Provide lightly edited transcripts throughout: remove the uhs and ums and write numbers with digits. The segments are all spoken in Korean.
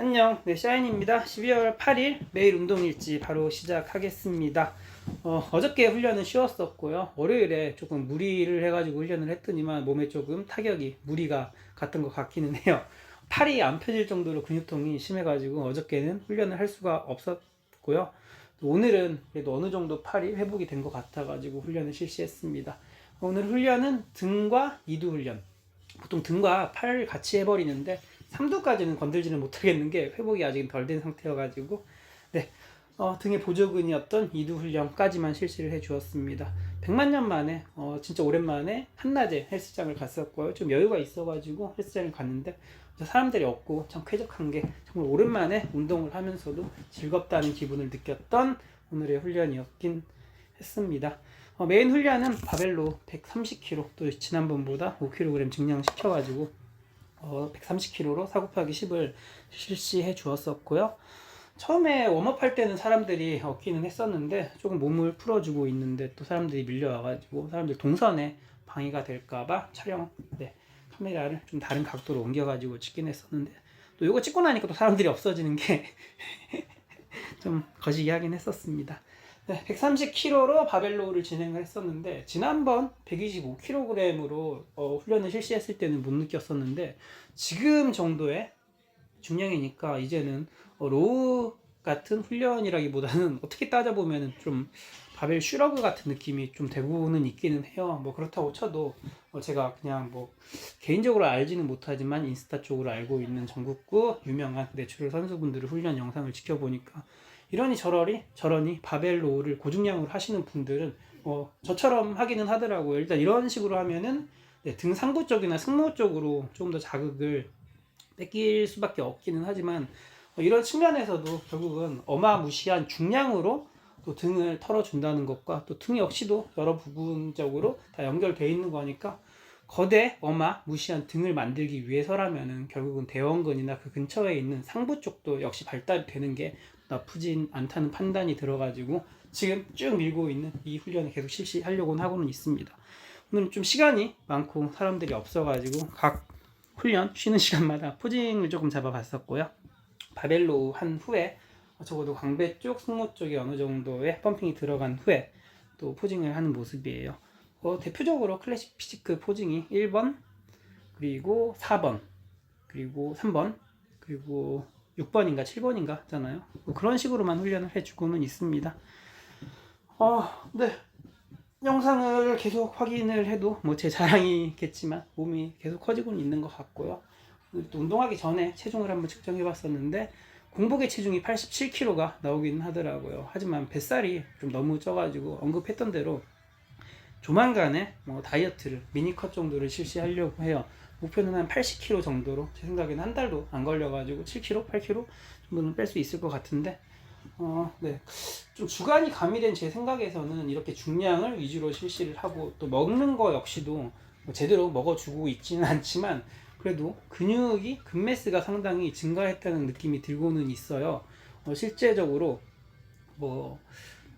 안녕, 네, 샤인입니다. 12월 8일 매일 운동일지 바로 시작하겠습니다. 어저께 훈련은 쉬웠었고요. 월요일에 조금 무리를 해가지고 훈련을 했더니만 몸에 조금 타격이, 무리가 갔던 것 같기는 해요. 팔이 안 펴질 정도로 근육통이 심해가지고 어저께는 훈련을 할 수가 없었고요. 오늘은 그래도 어느 정도 팔이 회복이 된 것 같아가지고 훈련을 실시했습니다. 오늘 훈련은 등과 이두 훈련. 보통 등과 팔 같이 해버리는데 3두까지는 건들지는 못하겠는 게 회복이 아직 덜 된 상태여가지고 네, 등의 보조근이었던 이두 훈련까지만 실시를 해 주었습니다. 100만 년 만에 진짜 오랜만에 한낮에 헬스장을 갔었고요. 좀 여유가 있어가지고 헬스장을 갔는데 사람들이 없고 참 쾌적한 게 정말 오랜만에 운동을 하면서도 즐겁다는 기분을 느꼈던 오늘의 훈련이었긴 했습니다. 메인 훈련은 바벨로 130kg, 또 지난번보다 5kg 증량시켜가지고 130kg로 4 곱하기 10을 실시해 주었었고요. 처음에 웜업 할 때는 사람들이 없기는 했었는데 조금 몸을 풀어주고 있는데 또 사람들이 밀려와가지고 사람들 동선에 방해가 될까봐 카메라를 좀 다른 각도로 옮겨가지고 찍긴 했었는데 또 이거 찍고 나니까 또 사람들이 없어지는 게 좀 거시기 하긴 했었습니다. 네, 130kg로 바벨로우를 진행을 했었는데 지난번 125kg으로 훈련을 실시했을 때는 못 느꼈었는데 지금 정도의 중량이니까 이제는 로우 같은 훈련이라기보다는 어떻게 따져보면 좀 바벨 슈러그 같은 느낌이 좀 되고는 있기는 해요. 뭐 그렇다고 쳐도 제가 그냥 뭐 개인적으로 알지는 못하지만 인스타 쪽으로 알고 있는 전국구 유명한 내추럴 선수분들의 훈련 영상을 지켜보니까 이러니 저러니 바벨 로우를 고중량으로 하시는 분들은 저처럼 하기는 하더라고요. 일단 이런 식으로 하면은 등 상부 쪽이나 승모 쪽으로 조금 더 자극을 뺏길 수밖에 없기는 하지만 이런 측면에서도 결국은 어마무시한 중량으로 또 등을 털어준다는 것과 또 등 역시도 여러 부분적으로 다 연결되어 있는 거니까 거대 어마무시한 등을 만들기 위해서라면은 결국은 대원근이나 그 근처에 있는 상부 쪽도 역시 발달이 되는 게 나쁘진 않다는 판단이 들어가지고 지금 쭉 밀고 있는 이 훈련을 계속 실시하려고는 하고는 있습니다. 오늘 좀 시간이 많고 사람들이 없어가지고 각 훈련 쉬는 시간마다 포징을 조금 잡아봤었고요. 바벨로 한 후에 적어도 광배 쪽, 승모 쪽에 어느 정도의 펌핑이 들어간 후에 또 포징을 하는 모습이에요. 대표적으로 클래식 피지크 포징이 1번, 그리고 4번, 그리고 3번, 그리고 6번인가 7번인가 하잖아요. 그런 식으로만 훈련을 해주고는 있습니다. 네. 영상을 계속 확인을 해도 뭐 제 자랑이겠지만 몸이 계속 커지고는 있는 것 같고요. 또 운동하기 전에 체중을 한번 측정해 봤었는데 공복의 체중이 87kg가 나오긴 하더라고요. 하지만 뱃살이 좀 너무 쪄가지고 언급했던 대로 조만간에 다이어트를 미니컷 정도를 실시하려고 해요. 목표는 한 80kg 정도로, 제 생각에는 한 달도 안 걸려가지고 7kg, 8kg 정도는 뺄 수 있을 것 같은데 네. 좀 주관이 가미된 제 생각에서는 이렇게 중량을 위주로 실시를 하고 또 먹는 거 역시도 제대로 먹어주고 있지는 않지만 그래도 근육이 근매스가 상당히 증가했다는 느낌이 들고는 있어요. 실제적으로 뭐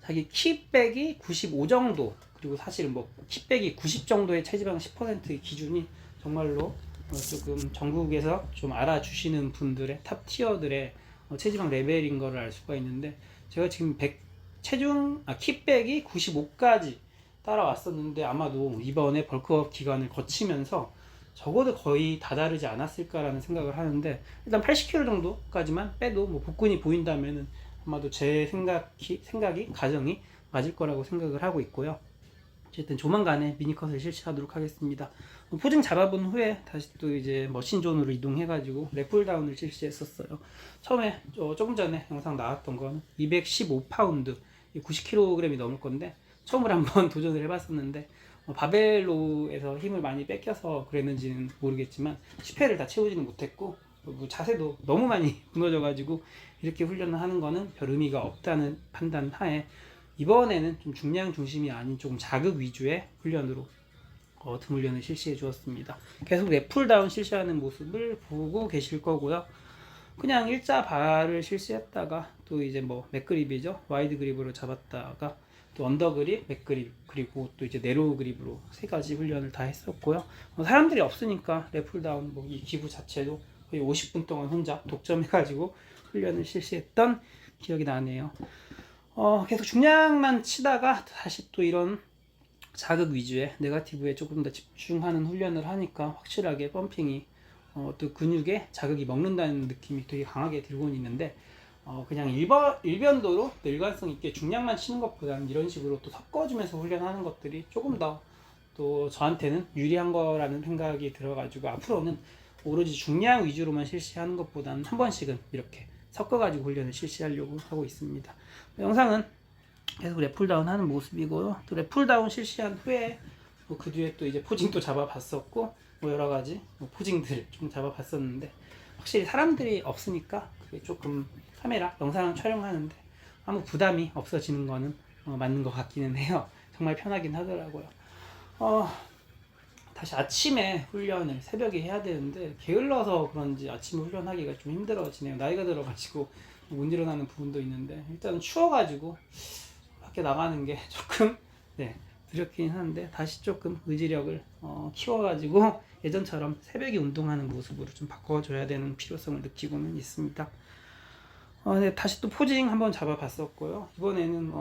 자기 키 빼기 95 정도, 그리고 사실 뭐 키 빼기 90 정도의 체지방 10% 기준이 정말로 조금 전국에서 좀 알아주시는 분들의 탑 티어들의 체지방 레벨인 거를 알 수가 있는데 제가 지금 키 빼기 95까지 따라왔었는데 아마도 이번에 벌크업 기간을 거치면서 적어도 거의 다다르지 않았을까라는 생각을 하는데 일단 80kg 정도까지만 빼도 뭐 복근이 보인다면은 아마도 제 생각이 가정이 맞을 거라고 생각을 하고 있고요. 어쨌든 조만간에 미니컷을 실시하도록 하겠습니다. 포징 잡아본 후에 다시 또 이제 머신존으로 이동해가지고 랩풀다운을 실시했었어요. 처음에 조금 전에 영상 나왔던 건 215파운드, 90kg이 넘을 건데 처음으로 한번 도전을 해봤었는데 바벨로에서 힘을 많이 뺏겨서 그랬는지는 모르겠지만 10회를 다 채우지는 못했고 자세도 너무 많이 무너져가지고 이렇게 훈련을 하는 거는 별 의미가 없다는 판단 하에 이번에는 좀 중량 중심이 아닌 조금 자극 위주의 훈련으로 등 훈련을 실시해 주었습니다. 계속 랩풀다운 실시하는 모습을 보고 계실 거고요. 그냥 일자 바를 실시했다가 또 이제 뭐 맥그립이죠. 와이드 그립으로 잡았다가 또 언더그립, 맥그립, 그리고 또 이제 네로우 그립으로 세 가지 훈련을 다 했었고요. 사람들이 없으니까 랩풀다운 이 기구 자체도 거의 50분 동안 혼자 독점해가지고 훈련을 실시했던 기억이 나네요. 계속 중량만 치다가 다시 또 이런 자극 위주의 네거티브에 조금 더 집중하는 훈련을 하니까 확실하게 펌핑이 또 근육에 자극이 먹는다는 느낌이 되게 강하게 들고는 있는데, 그냥 일변도로 일관성 있게 중량만 치는 것보다는 이런 식으로 또 섞어주면서 훈련하는 것들이 조금 더 또 저한테는 유리한 거라는 생각이 들어가지고, 앞으로는 오로지 중량 위주로만 실시하는 것보다는 한 번씩은 이렇게 섞어가지고 훈련을 실시하려고 하고 있습니다. 영상은 계속 랩풀다운 하는 모습이고요. 또 랩풀다운 실시한 후에 그 뒤에 또 이제 포징도 잡아봤었고, 여러 가지 포징들을 좀 잡아봤었는데, 확실히 사람들이 없으니까 그게 조금 카메라 영상 촬영하는데 아무 부담이 없어지는 거는 맞는 것 같기는 해요. 정말 편하긴 하더라고요. 다시 아침에 훈련을 새벽에 해야 되는데 게을러서 그런지 아침 훈련하기가 좀 힘들어지네요. 나이가 들어가지고 못 일어나는 부분도 있는데, 일단 추워가지고 밖에 나가는 게 조금 두렵긴 한데, 다시 조금 의지력을 키워가지고 예전처럼 새벽에 운동하는 모습으로 좀 바꿔줘야 되는 필요성을 느끼고는 있습니다. 네, 다시 또 포징 한번 잡아봤었고요. 이번에는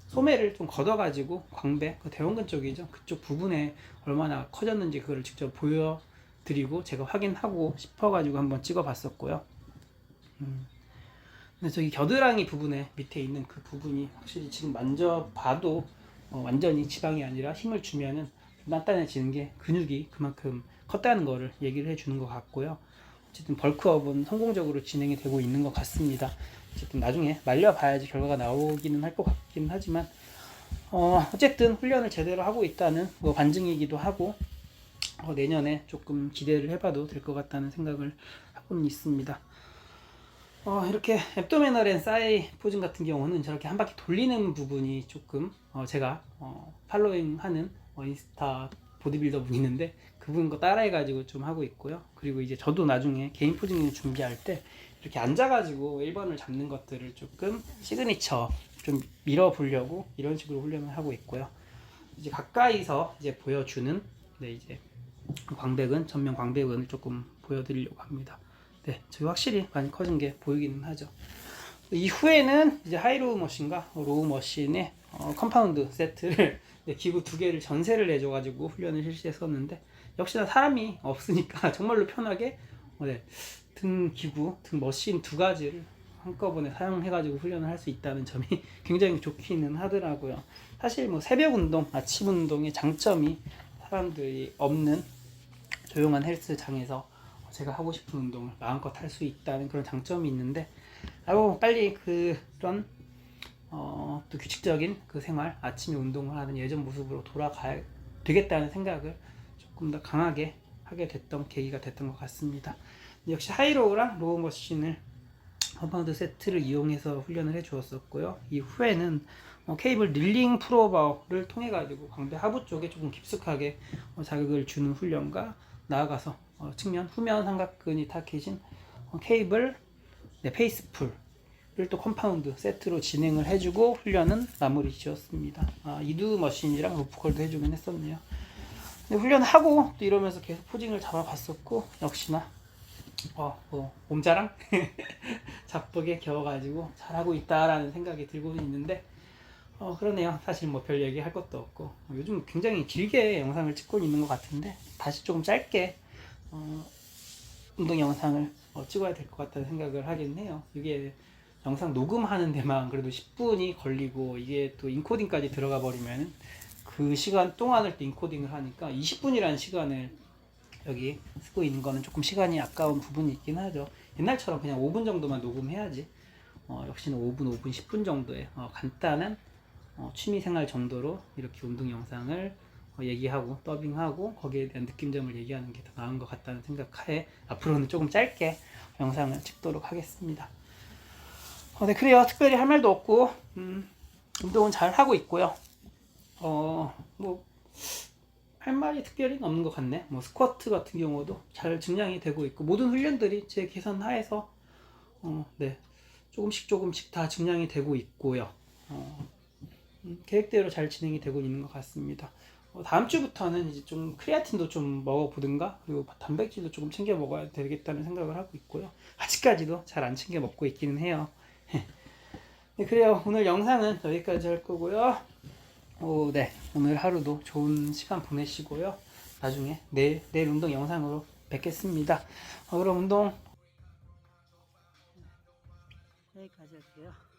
소매를 좀 걷어가지고 광배, 그 대원근 쪽이죠. 그쪽 부분에 얼마나 커졌는지 그거를 직접 보여드리고 제가 확인하고 싶어가지고 한번 찍어봤었고요. 근데 저기 겨드랑이 부분에 밑에 있는 그 부분이 확실히 지금 만져봐도 완전히 지방이 아니라 힘을 주면은 단단해지는 게 근육이 그만큼 컸다는 거를 얘기를 해주는 것 같고요. 어쨌든 벌크업은 성공적으로 진행이 되고 있는 것 같습니다. 어쨌든 나중에 말려봐야지 결과가 나오기는 할 것 같긴 하지만, 어쨌든 훈련을 제대로 하고 있다는 반증이기도 하고, 내년에 조금 기대를 해봐도 될 것 같다는 생각을 하고는 있습니다. 이렇게 앱도미널 앤 사이 포징 같은 경우는 저렇게 한 바퀴 돌리는 부분이 조금 제가 팔로잉 하는 인스타 보디빌더 분 있는데 그분 거 따라해가지고 좀 하고 있고요. 그리고 이제 저도 나중에 개인 포징을 준비할 때 이렇게 앉아가지고 1번을 잡는 것들을 조금 시그니처 좀 밀어보려고 이런 식으로 훈련을 하고 있고요. 이제 가까이서 이제 보여주는 이제 광배근, 전면 광배근을 조금 보여드리려고 합니다. 저희 확실히 많이 커진 게 보이기는 하죠. 이후에는 이제 하이로우 머신과 로우 머신의 컴파운드 세트를 기구 2개를 전세를 내줘가지고 훈련을 실시했었는데, 역시나 사람이 없으니까 정말로 편하게 등 기구, 등 머신 2가지를 한꺼번에 사용해가지고 훈련을 할 수 있다는 점이 굉장히 좋기는 하더라고요. 사실 새벽 운동, 아침 운동의 장점이 사람들이 없는 조용한 헬스장에서 제가 하고 싶은 운동을 마음껏 할 수 있다는 그런 장점이 있는데, 빨리 그런 또 규칙적인 그 생활, 아침에 운동을 하는 예전 모습으로 돌아가야 되겠다는 생각을 조금 더 강하게 하게 됐던 계기가 됐던 것 같습니다. 역시 하이로우랑 로우 머신을 컴파운드 세트를 이용해서 훈련을 해 주었었고요. 이후에는 케이블 릴링 프로버를 통해 가지고 광배 하부 쪽에 조금 깊숙하게 자극을 주는 훈련과, 나아가서 측면 후면 삼각근이 탁해진 케이블 페이스풀을 또 컴파운드 세트로 진행을 해주고 훈련은 마무리 지었습니다. 이두 머신이랑 로프컬도 해주긴 했었네요. 훈련하고 또 이러면서 계속 포징을 잡아봤었고, 역시나 몸자랑 자뻑에 겨워가지고 잘하고 있다라는 생각이 들고는 있는데, 그러네요. 사실 별 얘기 할 것도 없고, 요즘 굉장히 길게 영상을 찍고 있는 것 같은데 다시 조금 짧게 운동 영상을 찍어야 될 것 같다는 생각을 하긴 해요. 이게 영상 녹음하는 데만 그래도 10분이 걸리고, 이게 또 인코딩까지 들어가 버리면 그 시간 동안을 또 인코딩을 하니까 20분이라는 시간을 여기 쓰고 있는 거는 조금 시간이 아까운 부분이 있긴 하죠. 옛날처럼 그냥 5분 정도만 녹음해야지, 역시나 5분, 10분 정도의 간단한 취미생활 정도로 이렇게 운동 영상을 얘기하고 더빙하고 거기에 대한 느낌점을 얘기하는 게 더 나은 것 같다는 생각하에 앞으로는 조금 짧게 영상을 찍도록 하겠습니다. 네, 그래요. 특별히 할 말도 없고 운동은 잘 하고 있고요. 할 말이 특별히 없는 것 같네. 스쿼트 같은 경우도 잘 증량이 되고 있고, 모든 훈련들이 제 계산 하에서 조금씩 다 증량이 되고 있고요. 계획대로 잘 진행이 되고 있는 것 같습니다. 다음 주부터는 이제 좀 크레아틴도 좀 먹어보든가, 그리고 단백질도 조금 챙겨 먹어야 되겠다는 생각을 하고 있고요. 아직까지도 잘 안 챙겨 먹고 있기는 해요. 네, 그래요. 오늘 영상은 여기까지 할 거고요. 네. 오늘 하루도 좋은 시간 보내시고요. 나중에 내일 운동 영상으로 뵙겠습니다. 그럼 운동 여기까지 할게요.